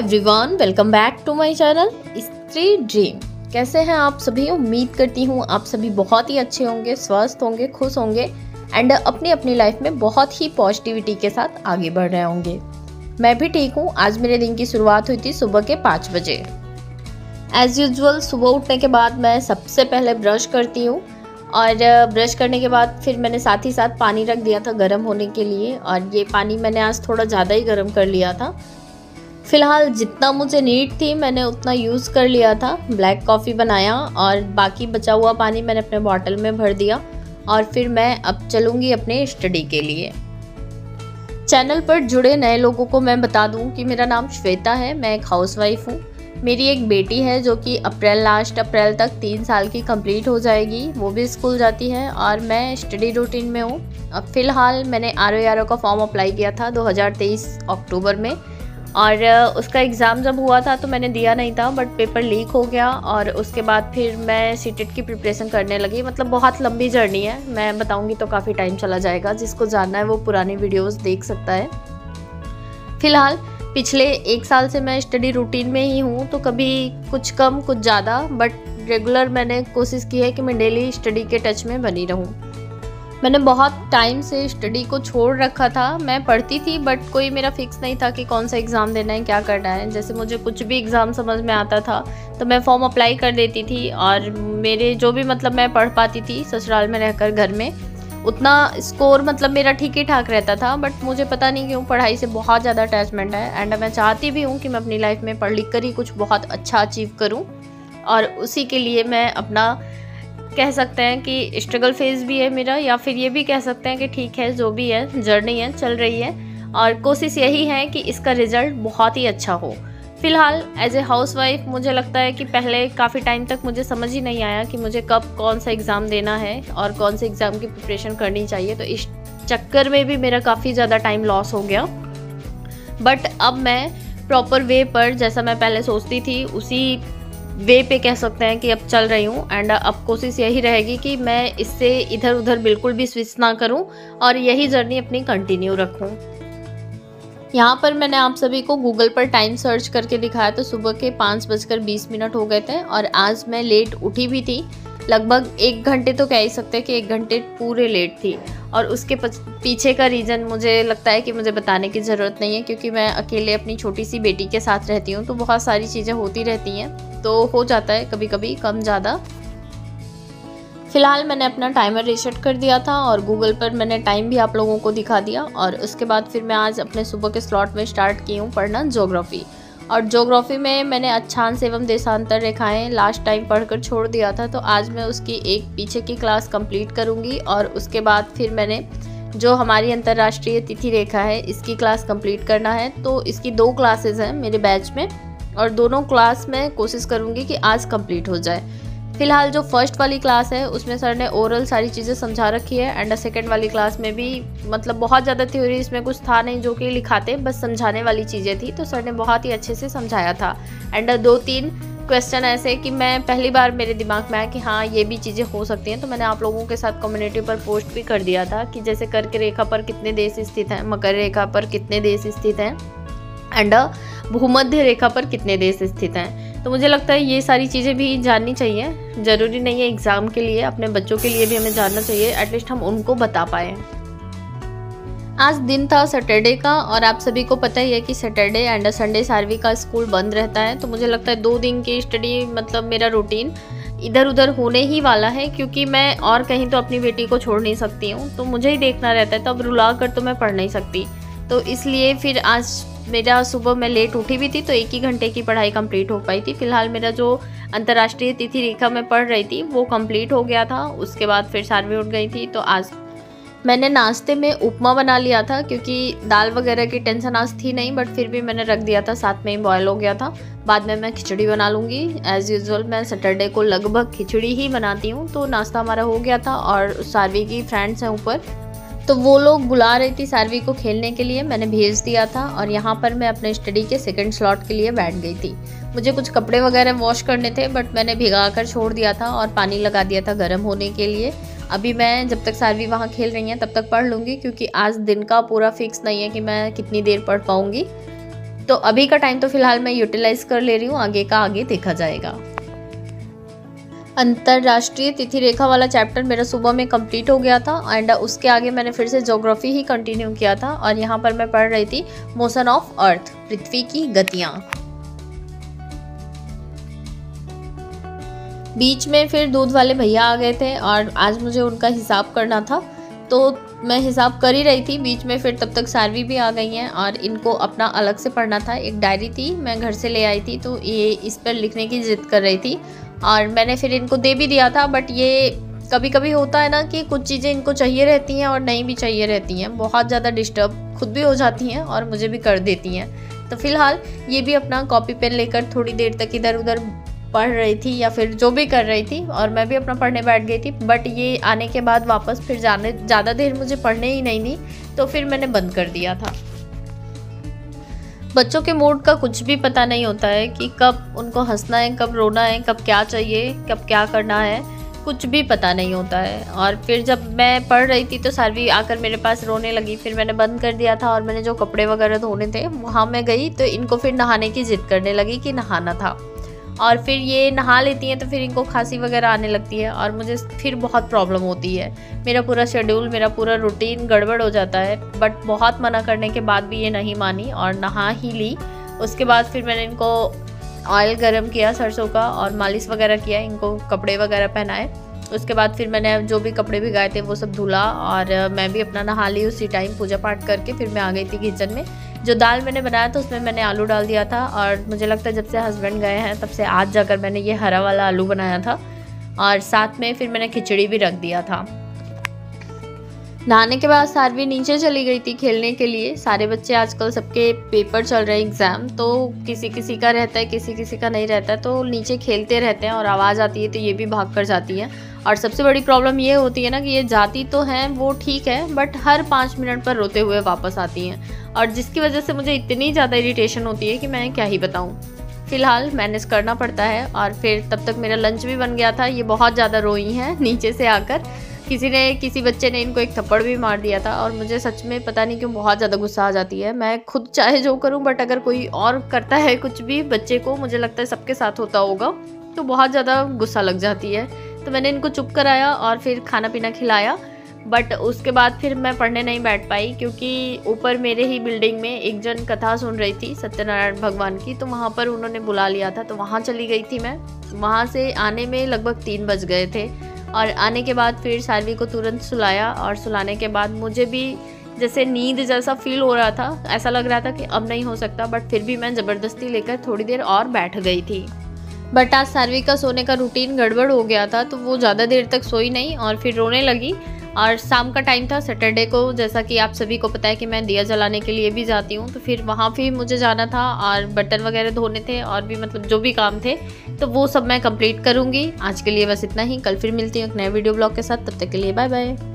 Everyone, welcome back to my channel Stree dream. कैसे हैं आप सभी? उम्मीद करती हूँ आप सभी बहुत ही अच्छे होंगे, स्वस्थ होंगे, खुश होंगे एंड अपनी अपनी लाइफ में बहुत ही पॉजिटिविटी के साथ आगे बढ़ रहे होंगे। मैं भी ठीक हूँ। आज मेरे दिन की शुरुआत हुई थी सुबह के 5 बजे। एज़ यूजुअल सुबह उठने के बाद मैं सबसे पहले ब्रश करती हूँ और ब्रश करने के बाद फिर मैंने साथ ही साथ पानी रख दिया था गर्म होने के लिए, और ये पानी मैंने आज थोड़ा ज़्यादा ही गर्म कर लिया था। फ़िलहाल जितना मुझे नीड थी मैंने उतना यूज़ कर लिया था। ब्लैक कॉफ़ी बनाया और बाकी बचा हुआ पानी मैंने अपने बॉटल में भर दिया और फिर मैं अब चलूँगी अपने स्टडी के लिए। चैनल पर जुड़े नए लोगों को मैं बता दूं कि मेरा नाम श्वेता है। मैं एक हाउसवाइफ हूँ। मेरी एक बेटी है जो कि लास्ट अप्रैल तक 3 साल की कंप्लीट हो जाएगी। वो भी स्कूल जाती है और मैं स्टडी रूटीन में हूँ। अब फ़िलहाल मैंने RO का फॉर्म अप्लाई किया था 2023 अक्टूबर में, और उसका एग्ज़ाम जब हुआ था तो मैंने दिया नहीं था, बट पेपर लीक हो गया और उसके बाद फिर मैं सीटेट की प्रिपरेशन करने लगी। मतलब बहुत लंबी जर्नी है, मैं बताऊंगी तो काफ़ी टाइम चला जाएगा। जिसको जानना है वो पुरानी वीडियोस देख सकता है। फ़िलहाल पिछले 1 साल से मैं स्टडी रूटीन में ही हूँ, तो कभी कुछ कम कुछ ज़्यादा, बट रेगुलर मैंने कोशिश की है कि मैं डेली स्टडी के टच में बनी रहूँ। मैंने बहुत टाइम से स्टडी को छोड़ रखा था। मैं पढ़ती थी बट कोई मेरा फिक्स नहीं था कि कौन सा एग्ज़ाम देना है, क्या करना है। जैसे मुझे कुछ भी एग्ज़ाम समझ में आता था तो मैं फॉर्म अप्लाई कर देती थी, और मेरे जो भी मतलब मैं पढ़ पाती थी ससुराल में रहकर घर में, उतना स्कोर मतलब मेरा ठीक ही ठाक रहता था। बट मुझे पता नहीं क्यों पढ़ाई से बहुत ज़्यादा अटैचमेंट है, एंड मैं चाहती भी हूँ कि मैं अपनी लाइफ में पढ़ लिख कर ही कुछ बहुत अच्छा अचीव करूँ। और उसी के लिए मैं अपना कह सकते हैं कि स्ट्रगल फेज़ भी है मेरा, या फिर ये भी कह सकते हैं कि ठीक है जो भी है जर्नी है चल रही है, और कोशिश यही है कि इसका रिज़ल्ट बहुत ही अच्छा हो। फ़िलहाल एज ए हाउसवाइफ मुझे लगता है कि पहले काफ़ी टाइम तक मुझे समझ ही नहीं आया कि मुझे कब कौन सा एग्ज़ाम देना है और कौन से एग्ज़ाम की प्रिपरेशन करनी चाहिए। तो इस चक्कर में भी मेरा काफ़ी ज़्यादा टाइम लॉस हो गया। बट अब मैं प्रॉपर वे पर, जैसा मैं पहले सोचती थी उसी वे पे कह सकते हैं कि अब चल रही हूँ। एंड अब कोशिश यही रहेगी कि मैं इससे इधर उधर बिल्कुल भी स्विच ना करूँ और यही जर्नी अपनी कंटिन्यू रखूँ। यहाँ पर मैंने आप सभी को गूगल पर टाइम सर्च करके दिखाया तो सुबह के 5:20 हो गए थे, और आज मैं लेट उठी भी थी। लगभग 1 घंटे तो कह ही सकते हैं कि 1 घंटे पूरे लेट थी। और उसके पीछे का रीज़न मुझे लगता है कि मुझे बताने की ज़रूरत नहीं है, क्योंकि मैं अकेले अपनी छोटी सी बेटी के साथ रहती हूँ, तो बहुत सारी चीज़ें होती रहती हैं, तो हो जाता है कभी कभी कम ज़्यादा। फ़िलहाल मैंने अपना टाइमर रीसेट कर दिया था और गूगल पर मैंने टाइम भी आप लोगों को दिखा दिया। और उसके बाद फिर मैं आज अपने सुबह के स्लॉट में स्टार्ट की हूँ पढ़ना ज्योग्राफी। और ज्योग्राफी में मैंने अक्षांश एवं देशांतर रेखाएं लास्ट टाइम पढ़कर छोड़ दिया था, तो आज मैं उसकी एक पीछे की क्लास कंप्लीट करूँगी। और उसके बाद फिर मैंने जो हमारी अंतर्राष्ट्रीय तिथि रेखा है इसकी क्लास कंप्लीट करना है। तो इसकी 2 क्लासेस हैं मेरे बैच में, और दोनों क्लास में कोशिश करूँगी कि आज कंप्लीट हो जाए। फ़िलहाल जो फर्स्ट वाली क्लास है उसमें सर ने ओरल सारी चीज़ें समझा रखी है, एंड सेकंड वाली क्लास में भी मतलब बहुत ज़्यादा थ्योरी इसमें कुछ था नहीं जो कि लिखाते, बस समझाने वाली चीज़ें थी। तो सर ने बहुत ही अच्छे से समझाया था। एंड 2-3 क्वेश्चन ऐसे कि मैं पहली बार मेरे दिमाग में आया कि हाँ ये भी चीज़ें हो सकती हैं, तो मैंने आप लोगों के साथ कम्युनिटी पर पोस्ट भी कर दिया था कि जैसे कर्क रेखा पर कितने देश स्थित हैं, मकर रेखा पर कितने देश स्थित हैं, एंड भूमध्य रेखा पर कितने देश स्थित हैं। तो मुझे लगता है ये सारी चीज़ें भी जाननी चाहिए। ज़रूरी नहीं है एग्ज़ाम के लिए, अपने बच्चों के लिए भी हमें जानना चाहिए, एटलीस्ट हम उनको बता पाएँ। आज दिन था सैटरडे का, और आप सभी को पता ही है कि सैटरडे एंड संडे सार्वी का स्कूल बंद रहता है। तो मुझे लगता है 2 दिन की स्टडी मतलब मेरा रूटीन इधर उधर होने ही वाला है, क्योंकि मैं और कहीं तो अपनी बेटी को छोड़ नहीं सकती हूँ, तो मुझे ही देखना रहता है। तो अब रुला कर तो मैं पढ़ नहीं सकती, तो इसलिए फिर आज मेरा सुबह मैं लेट उठी भी थी, तो 1 ही घंटे की पढ़ाई कंप्लीट हो पाई थी। फ़िलहाल मेरा जो अंतर्राष्ट्रीय तिथि रेखा में पढ़ रही थी वो कंप्लीट हो गया था। उसके बाद फिर सार्वी उठ गई थी, तो आज मैंने नाश्ते में उपमा बना लिया था, क्योंकि दाल वगैरह की टेंशन आज थी नहीं, बट फिर भी मैंने रख दिया था, साथ में ही बॉयल हो गया था। बाद में मैं खिचड़ी बना लूँगी। एज़ यूजुअल मैं सैटरडे को लगभग खिचड़ी ही बनाती हूँ। तो नाश्ता हमारा हो गया था, और सार्वी की फ्रेंड्स हैं ऊपर, तो वो लोग बुला रही थी सार्वी को खेलने के लिए, मैंने भेज दिया था। और यहाँ पर मैं अपने स्टडी के सेकंड स्लॉट के लिए बैठ गई थी। मुझे कुछ कपड़े वगैरह वॉश करने थे, बट मैंने भिगा कर छोड़ दिया था और पानी लगा दिया था गर्म होने के लिए। अभी मैं जब तक सार्वी वहाँ खेल रही हैं तब तक पढ़ लूँगी, क्योंकि आज दिन का पूरा फिक्स नहीं है कि मैं कितनी देर पढ़ पाऊँगी। तो अभी का टाइम तो फिलहाल मैं यूटिलाइज कर ले रही हूँ, आगे का आगे देखा जाएगा। अंतरराष्ट्रीय तिथि रेखा वाला चैप्टर मेरा सुबह में कंप्लीट हो गया था एंड उसके आगे मैंने फिर से ज्योग्राफी ही कंटिन्यू किया था और यहाँ पर मैं पढ़ रही थी मोशन ऑफ अर्थ, पृथ्वी की गतियाँ। बीच में फिर दूध वाले भैया आ गए थे और आज मुझे उनका हिसाब करना था, तो मैं हिसाब कर ही रही थी। बीच में फिर तब तक सारवी भी आ गई हैं और इनको अपना अलग से पढ़ना था। एक डायरी थी, मैं घर से ले आई थी, तो ये इस पर लिखने की जिद कर रही थी और मैंने फिर इनको दे भी दिया था। बट ये कभी कभी होता है ना कि कुछ चीज़ें इनको चाहिए रहती हैं और नहीं भी चाहिए रहती हैं, बहुत ज़्यादा डिस्टर्ब खुद भी हो जाती हैं और मुझे भी कर देती हैं। तो फिलहाल ये भी अपना कॉपी पेन लेकर थोड़ी देर तक इधर उधर पढ़ रही थी या फिर जो भी कर रही थी और मैं भी अपना पढ़ने बैठ गई थी। बट ये आने के बाद वापस फिर जाने ज़्यादा देर मुझे पढ़ने ही नहीं दी, तो फिर मैंने बंद कर दिया था। बच्चों के मूड का कुछ भी पता नहीं होता है कि कब उनको हंसना है, कब रोना है, कब क्या चाहिए, कब क्या करना है, कुछ भी पता नहीं होता है। और फिर जब मैं पढ़ रही थी तो सारवी आकर मेरे पास रोने लगी, फिर मैंने बंद कर दिया था और मैंने जो कपड़े वगैरह धोने थे वहाँ मैं गई तो इनको फिर नहाने की जिद करने लगी कि नहाना था। और फिर ये नहा लेती हैं तो फिर इनको खांसी वगैरह आने लगती है और मुझे फिर बहुत प्रॉब्लम होती है। मेरा पूरा शेड्यूल, मेरा पूरा रूटीन गड़बड़ हो जाता है। बट बहुत मना करने के बाद भी ये नहीं मानी और नहा ही ली। उसके बाद फिर मैंने इनको ऑयल गरम किया सरसों का और मालिश वगैरह किया, इनको कपड़े वगैरह पहनाए। उसके बाद फिर मैंने जो भी कपड़े भिगाए थे वो सब धुला और मैं भी अपना नहा ली। उसी टाइम पूजा पाठ करके फिर मैं आ गई थी किचन में। जो दाल मैंने बनाया था उसमें मैंने आलू डाल दिया था और मुझे लगता है जब से हस्बैंड गए हैं तब से आज जाकर मैंने ये हरा वाला आलू बनाया था और साथ में फिर मैंने खिचड़ी भी रख दिया था। नहाने के बाद सारवी नीचे चली गई थी खेलने के लिए। सारे बच्चे आजकल सबके पेपर चल रहे हैं, एग्ज़ाम, तो किसी किसी का रहता है, किसी किसी का नहीं रहता है, तो नीचे खेलते रहते हैं और आवाज़ आती है तो ये भी भाग कर जाती है। और सबसे बड़ी प्रॉब्लम ये होती है ना कि ये जाती तो हैं वो ठीक है, बट हर 5 मिनट पर रोते हुए वापस आती हैं और जिसकी वजह से मुझे इतनी ज़्यादा इरिटेशन होती है कि मैं क्या ही बताऊँ। फ़िलहाल मैनेज करना पड़ता है। और फिर तब तक मेरा लंच भी बन गया था। ये बहुत ज़्यादा रोई हैं नीचे से आकर। किसी बच्चे ने इनको एक थप्पड़ भी मार दिया था और मुझे सच में पता नहीं क्यों बहुत ज़्यादा गुस्सा आ जाती है। मैं खुद चाहे जो करूं, बट अगर कोई और करता है कुछ भी बच्चे को, मुझे लगता है सबके साथ होता होगा, तो बहुत ज़्यादा गुस्सा लग जाती है। तो मैंने इनको चुप कराया और फिर खाना पीना खिलाया। बट उसके बाद फिर मैं पढ़ने नहीं बैठ पाई क्योंकि ऊपर मेरे ही बिल्डिंग में एक जन कथा सुन रही थी सत्यनारायण भगवान की, तो वहाँ पर उन्होंने बुला लिया था, तो वहाँ चली गई थी मैं। वहाँ से आने में लगभग 3 बज गए थे और आने के बाद फिर सारवी को तुरंत सुलाया और सुलाने के बाद मुझे भी जैसे नींद जैसा फील हो रहा था, ऐसा लग रहा था कि अब नहीं हो सकता, बट फिर भी मैं ज़बरदस्ती लेकर थोड़ी देर और बैठ गई थी। बट आज सारवी का सोने का रूटीन गड़बड़ हो गया था, तो वो ज़्यादा देर तक सोई नहीं और फिर रोने लगी। और शाम का टाइम था सैटरडे को, जैसा कि आप सभी को पता है कि मैं दिया जलाने के लिए भी जाती हूँ, तो फिर वहाँ भी मुझे जाना था और बर्तन वगैरह धोने थे और भी मतलब जो भी काम थे, तो वो सब मैं कंप्लीट करूँगी। आज के लिए बस इतना ही। कल फिर मिलती हूँ एक नए वीडियो ब्लॉग के साथ। तब तक के लिए बाय बाय।